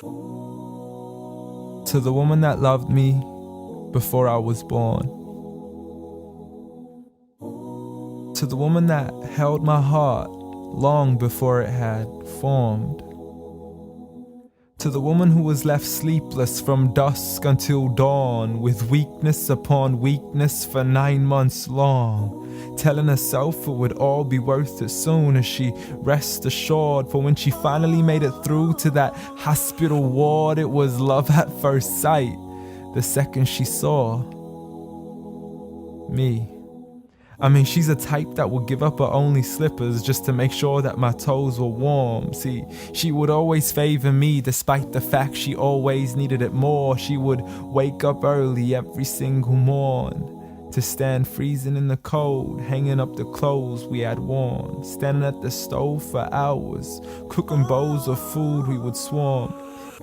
To the woman that loved me before I was born. To the woman that held my heart long before it had formed. To the woman who was left sleepless from dusk until dawn, with weakness upon weakness for 9 months long, telling herself it would all be worth it soon as she rest assured. For when she finally made it through to that hospital ward, it was love at first sight the second she saw me. I mean, she's a type that would give up her only slippers just to make sure that my toes were warm. See, she would always favor me despite the fact she always needed it more. She would wake up early every single morn to stand freezing in the cold, hanging up the clothes we had worn, standing at the stove for hours, cooking bowls of food we would swarm.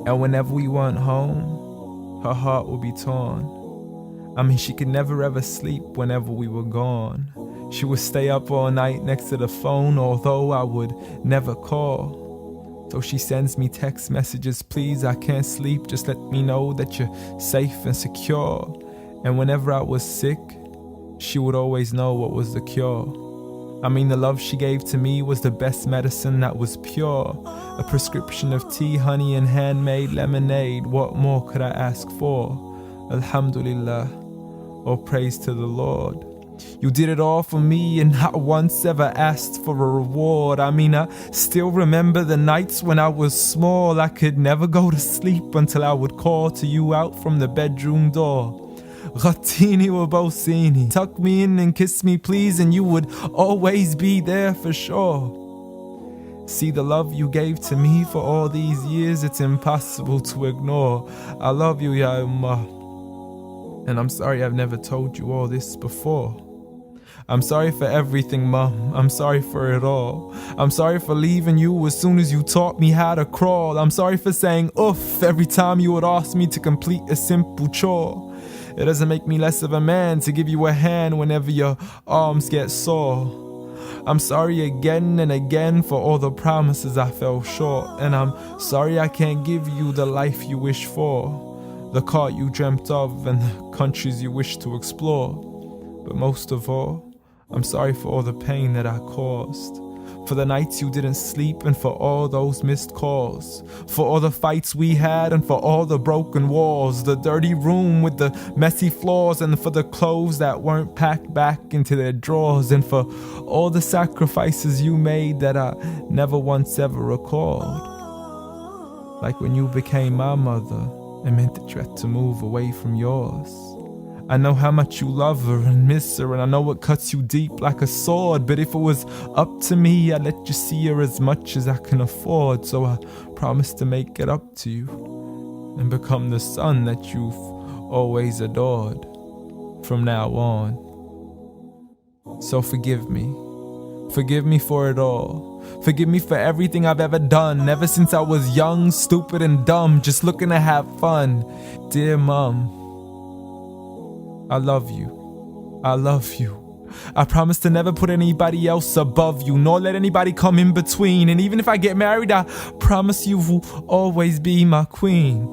And whenever we weren't home, her heart would be torn. I mean, she could never ever sleep whenever we were gone. She would stay up all night next to the phone, although I would never call. So she sends me text messages, please, I can't sleep, just let me know that you're safe and secure. And whenever I was sick, she would always know what was the cure. I mean, the love she gave to me was the best medicine that was pure. A prescription of tea, honey, and handmade lemonade. What more could I ask for? Alhamdulillah. Oh, praise to the Lord. You did it all for me and not once ever asked for a reward. I mean, I still remember the nights when I was small. I could never go to sleep until I would call to you out from the bedroom door. Ghatini wa bawsini. Tuck me in and kiss me please, and you would always be there for sure. See, the love you gave to me for all these years, it's impossible to ignore. I love you, Ya Ummah. And I'm sorry I've never told you all this before. I'm sorry for everything, Mom. I'm sorry for it all. I'm sorry for leaving you as soon as you taught me how to crawl. I'm sorry for saying oof every time you would ask me to complete a simple chore. It doesn't make me less of a man to give you a hand whenever your arms get sore. I'm sorry again and again for all the promises I fell short. And I'm sorry I can't give you the life you wish for, the car you dreamt of and the countries you wish to explore. But most of all, I'm sorry for all the pain that I caused, for the nights you didn't sleep and for all those missed calls, for all the fights we had and for all the broken walls, the dirty room with the messy floors, and for the clothes that weren't packed back into their drawers, and for all the sacrifices you made that I never once ever recalled. Like when you became my mother, it meant that you had to move away from yours. I know how much you love her and miss her, and I know it cuts you deep like a sword. But if it was up to me, I'd let you see her as much as I can afford. So I promise to make it up to you and become the son that you've always adored from now on. So forgive me. Forgive me for it all. Forgive me for everything I've ever done, ever since I was young, stupid and dumb, just looking to have fun. Dear Mom, I love you. I love you. I promise to never put anybody else above you, nor let anybody come in between. And even if I get married, I promise you will always be my queen.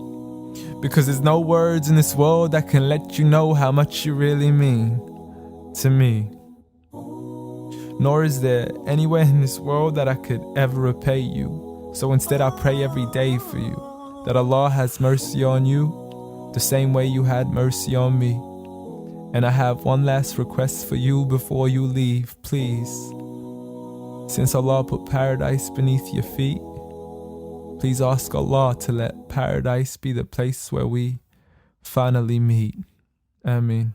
Because there's no words in this world that can let you know how much you really mean to me. Nor is there anywhere in this world that I could ever repay you. So instead I pray every day for you, that Allah has mercy on you the same way you had mercy on me. And I have one last request for you before you leave, please. Since Allah put paradise beneath your feet, please ask Allah to let paradise be the place where we finally meet. Ameen.